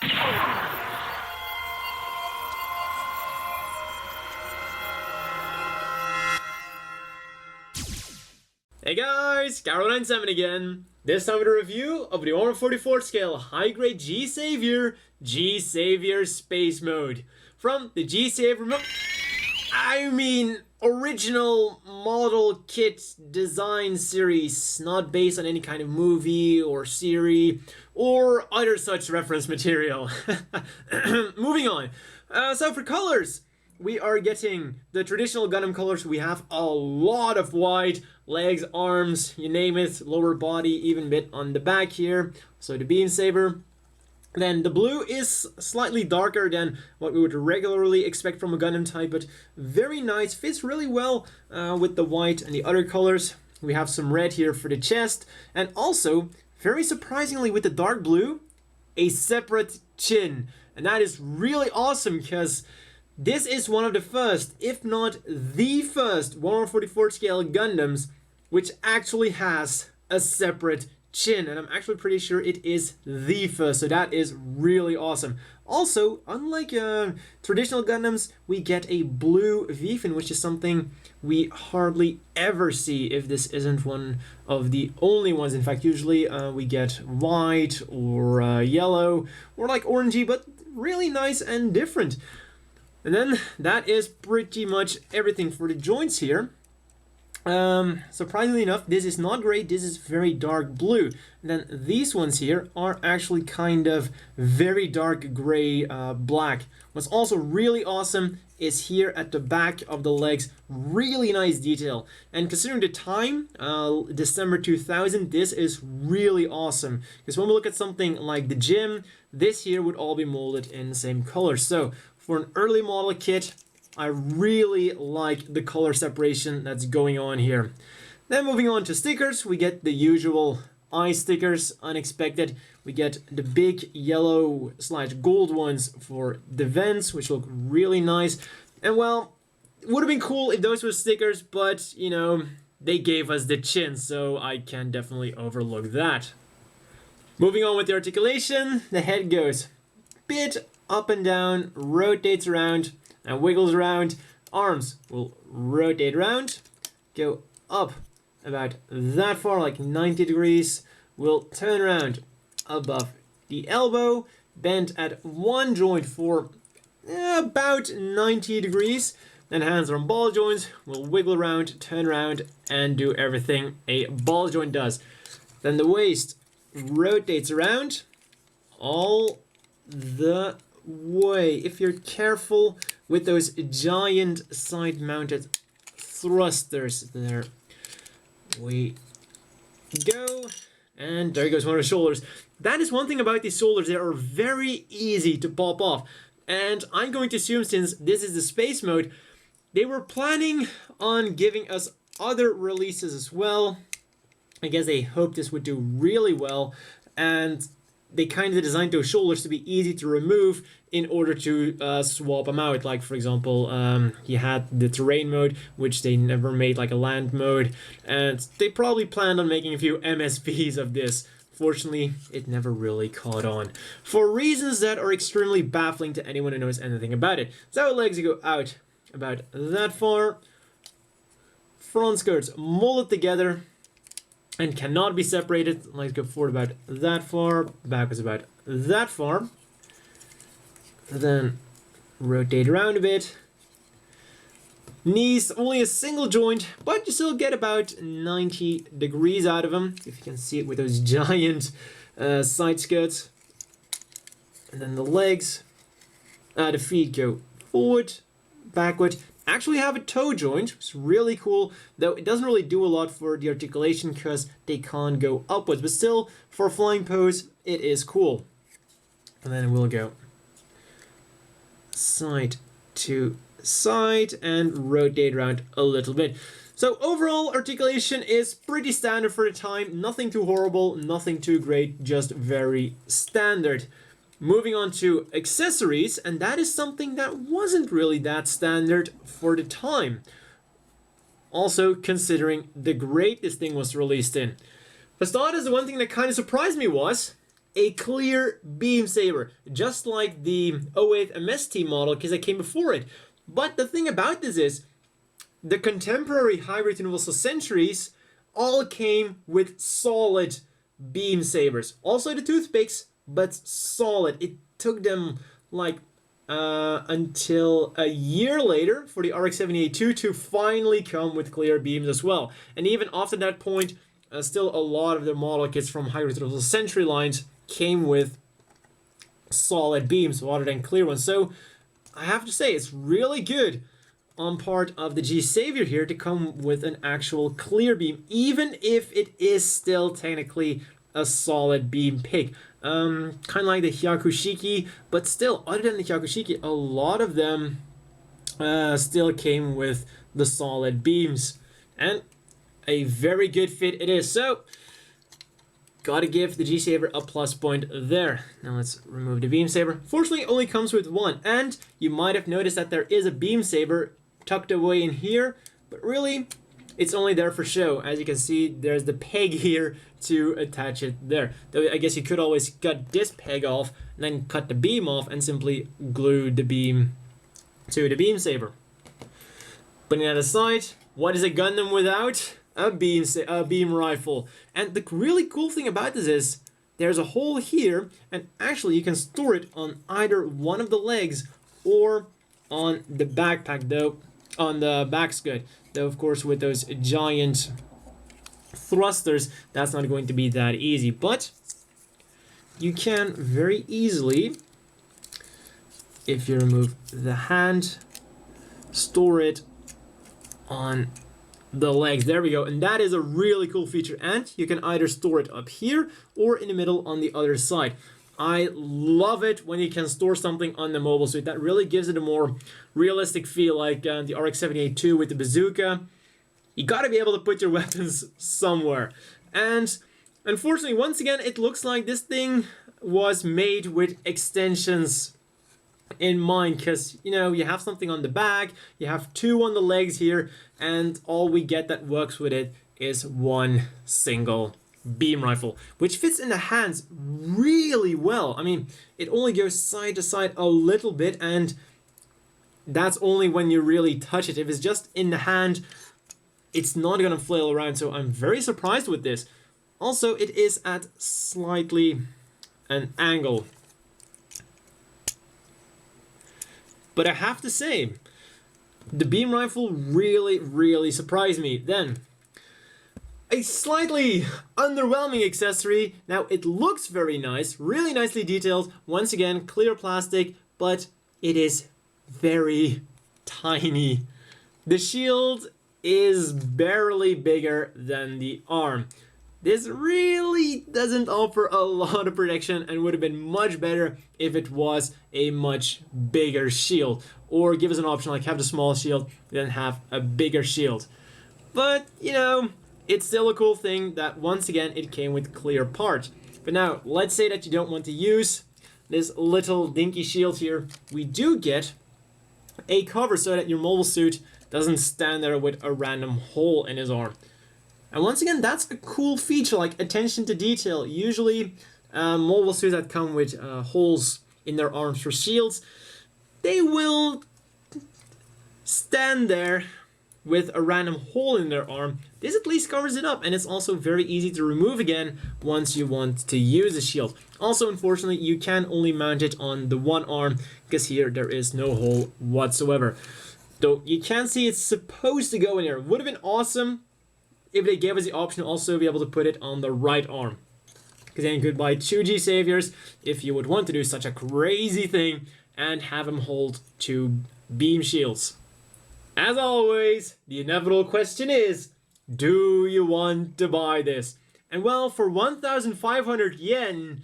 Hey guys, Carol97 again. This time with a review of the 144th scale high-grade G-Saviour, G-Saviour Space Mode. From the G-Saviour original model kit design series, not based on any kind of movie or series or other such reference material. Moving on. So for colors, we are getting the traditional Gundam colors. We have a lot of white, legs, arms, you name it, lower body, even a bit on the back here. So the beam saber. Then the blue is slightly darker than what we would regularly expect from a Gundam type, but very nice, fits really well with the white and the other colors. We have some red here for the chest, and also, very surprisingly with the dark blue, a separate chin. And that is really awesome because this is one of the first, if not the first, 144th scale Gundams which actually has a separate chin, and I'm actually pretty sure it is the first, so that is really awesome. Also, unlike traditional Gundams, we get a blue V-fin, which is something we hardly ever see if this isn't one of the only ones. In fact, usually we get white or yellow or like orangey, but really nice and different. And then that is pretty much everything for the joints here. Surprisingly enough, this is not gray, this is very dark blue. And then these ones here are actually kind of very dark gray black. What's also really awesome is here at the back of the legs, really nice detail. And considering the time, December 2000, this is really awesome. Because when we look at something like the gym, this here would all be molded in the same color. So for an early model kit, I really like the color separation that's going on here. Then moving on to stickers, we get the usual eye stickers, unexpected. We get the big yellow / gold ones for the vents, which look really nice. And well, it would have been cool if those were stickers, but you know, they gave us the chin, so I can definitely overlook that. Moving on with the articulation, the head goes a bit up and down, rotates around, and wiggles around. Arms will rotate around, go up about that far, like 90 degrees, will turn around above the elbow, bend at one joint for about 90 degrees, then hands are on ball joints, will wiggle around, turn around, and do everything a ball joint does. Then the waist rotates around all the way. If you're careful with those giant side-mounted thrusters, there we go, and there goes one of the shoulders. That is one thing about these shoulders, they are very easy to pop off, and I'm going to assume, since this is the space mode, they were planning on giving us other releases as well. I guess they hoped this would do really well, and they kind of designed those shoulders to be easy to remove in order to swap them out. Like, for example, you had the terrain mode, which they never made like a land mode, and they probably planned on making a few MSVs of this. Fortunately, it never really caught on, for reasons that are extremely baffling to anyone who knows anything about it. So legs go out about that far, front skirts molded together and cannot be separated. Legs go forward about that far, backwards about that far. Then rotate around a bit. Knees, only a single joint, but you still get about 90 degrees out of them, if you can see it with those giant side skirts. And then the legs, the feet go forward, backward. Actually have a toe joint, which is really cool, though it doesn't really do a lot for the articulation because they can't go upwards, but still, for a flying pose, it is cool. And then we'll go side to side and rotate around a little bit. So overall, articulation is pretty standard for the time, nothing too horrible, nothing too great, just very standard. Moving on to accessories, and that is something that wasn't really that standard for the time. Also considering the grade this thing was released in. For starters, the one thing that kind of surprised me was a clear beam saber, just like the 08 MST model because it came before it. But the thing about this is, the contemporary hybrid Universal Centuries all came with solid beam sabers. Also the toothpicks, but solid. It took them like until a year later for the RX-78-2 to finally come with clear beams as well. And even after that point, still a lot of the model kits from hybrid Universal Century lines came with solid beams rather than clear ones. So I have to say it's really good on part of the G-Saviour here to come with an actual clear beam, even if it is still technically a solid beam pick. Kind of like the Hyakushiki, but still, other than the Hyakushiki, a lot of them still came with the solid beams. And a very good fit it is. So, gotta give the G-Saviour a plus point there. Now let's remove the beam saber. Fortunately, it only comes with one, and you might have noticed that there is a beam saber tucked away in here, but really, it's only there for show. As you can see, there's the peg here to attach it there. Though I guess you could always cut this peg off, and then cut the beam off, and simply glue the beam to the beam saber. Putting that aside, what is a Gundam without? A beam rifle. And the really cool thing about this is there's a hole here, and actually you can store it on either one of the legs or on the backpack, though on the back's good. Though of course with those giant thrusters, that's not going to be that easy. But you can very easily, if you remove the hand, store it on the legs. There we go. And that is a really cool feature. And you can either store it up here or in the middle on the other side. I love it when you can store something on the mobile suit. That really gives it a more realistic feel, like the RX-78-2 with the bazooka. You gotta be able to put your weapons somewhere. And unfortunately, once again, it looks like this thing was made with extensions in mind, because, you know, you have something on the back, you have two on the legs here, and all we get that works with it is one single beam rifle, which fits in the hands really well. I mean, it only goes side to side a little bit, and that's only when you really touch it. If it's just in the hand, it's not gonna flail around, so I'm very surprised with this. Also, it is at slightly an angle. But I have to say, the beam rifle really surprised me. Then, a slightly underwhelming accessory. Now, it looks very nice, really nicely detailed. Once again, clear plastic, but it is very tiny. The shield is barely bigger than the arm. This really doesn't offer a lot of protection and would have been much better if it was a much bigger shield. Or give us an option like have the small shield, then have a bigger shield. But, you know, it's still a cool thing that once again it came with clear part. But now, let's say that you don't want to use this little dinky shield here. We do get a cover so that your mobile suit doesn't stand there with a random hole in his arm. And once again, that's a cool feature, like attention to detail. Usually, mobile suits that come with holes in their arms for shields, they will stand there with a random hole in their arm. This at least covers it up, and it's also very easy to remove again once you want to use a shield. Also, unfortunately, you can only mount it on the one arm, because here there is no hole whatsoever. Though you can see it's supposed to go in here. Would have been awesome if they gave us the option to also be able to put it on the right arm. Because then you could buy two G-Saviours if you would want to do such a crazy thing and have them hold two beam shields. As always, the inevitable question is, do you want to buy this? And well, for 1,500 yen,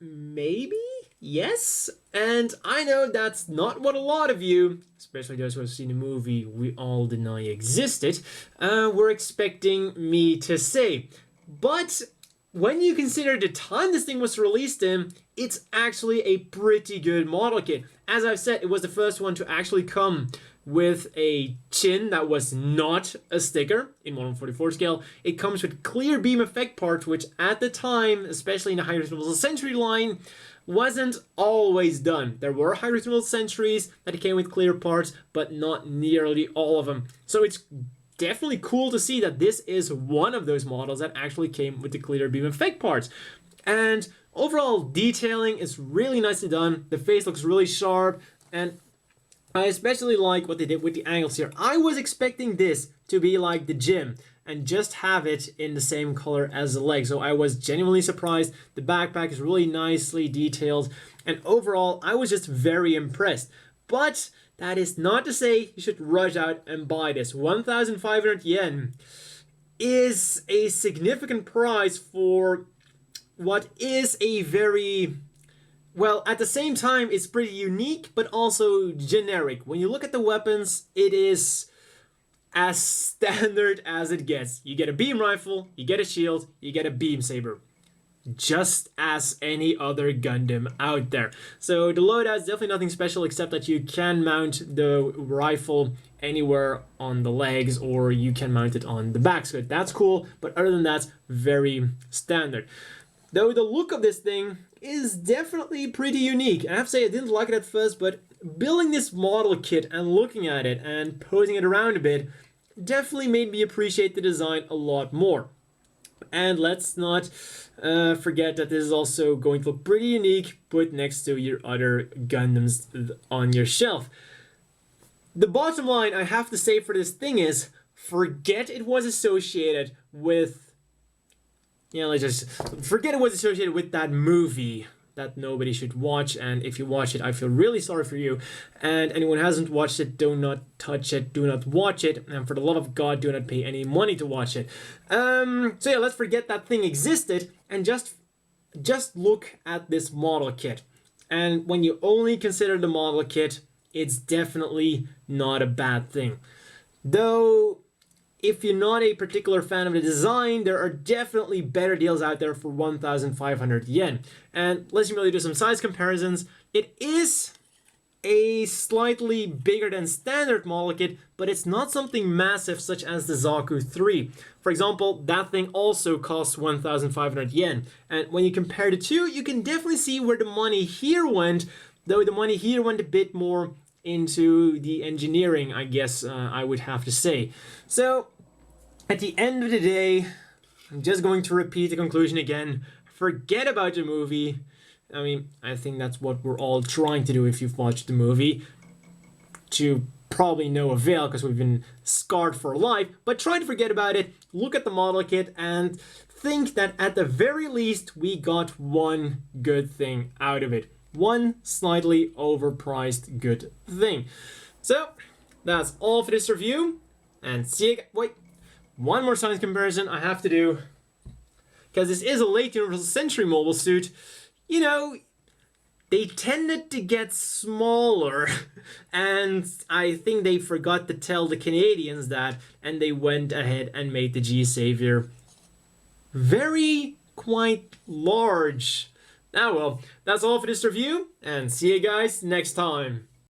maybe? Yes? And I know that's not what a lot of you, especially those who have seen the movie we all deny existed, were expecting me to say. But when you consider the time this thing was released in, it's actually a pretty good model kit. As I've said, it was the first one to actually come with a chin that was not a sticker in 1/44 scale. It comes with clear beam effect parts, which at the time, especially in the higher Reasonable Century line, wasn't always done. There were high Reasonable Centuries that came with clear parts, but not nearly all of them. So it's definitely cool to see that this is one of those models that actually came with the clear beam effect parts. And overall detailing is really nicely done. The face looks really sharp, and I especially like what they did with the angles here. I was expecting this to be like the gym and just have it in the same color as the leg. So I was genuinely surprised. The backpack is really nicely detailed, and overall I was just very impressed. But that is not to say you should rush out and buy this. 1,500 yen is a significant price for what is a very... well, at the same time, it's pretty unique, but also generic. When you look at the weapons, it is as standard as it gets. You get a beam rifle, you get a shield, you get a beam saber. Just as any other Gundam out there. So the loadout is definitely nothing special, except that you can mount the rifle anywhere on the legs, or you can mount it on the back. So that's cool, but other than that, very standard. Though the look of this thing is definitely pretty unique. I have to say I didn't like it at first, but building this model kit and looking at it and posing it around a bit definitely made me appreciate the design a lot more. And let's not forget that this is also going to look pretty unique put next to your other Gundams on your shelf. The bottom line I have to say for this thing is, forget it was associated with... yeah, let's just forget it was associated with that movie that nobody should watch, and if you watch it, I feel really sorry for you. And anyone who hasn't watched it, do not touch it, do not watch it, and for the love of God, do not pay any money to watch it. So yeah, let's forget that thing existed, and just look at this model kit. And when you only consider the model kit, it's definitely not a bad thing. Though, if you're not a particular fan of the design, there are definitely better deals out there for 1,500 yen. And let's really do some size comparisons. It is a slightly bigger than standard model kit, but it's not something massive such as the Zaku 3. For example, that thing also costs 1,500 yen. And when you compare the two, you can definitely see where the money here went, though the money here went a bit more into the engineering, I guess I would have to say. So, at the end of the day, I'm just going to repeat the conclusion again. Forget about the movie. I mean, I think that's what we're all trying to do if you've watched the movie. To probably no avail, because we've been scarred for life. But try to forget about it, look at the model kit, and think that at the very least, we got one good thing out of it. One slightly overpriced good thing. So, that's all for this review. And see you guys. Wait. One more size comparison I have to do, because this is a late Universal Century mobile suit. You know, they tended to get smaller, and I think they forgot to tell the Canadians that, and they went ahead and made the G-Saviour quite large. Ah well, that's all for this review, and see you guys next time.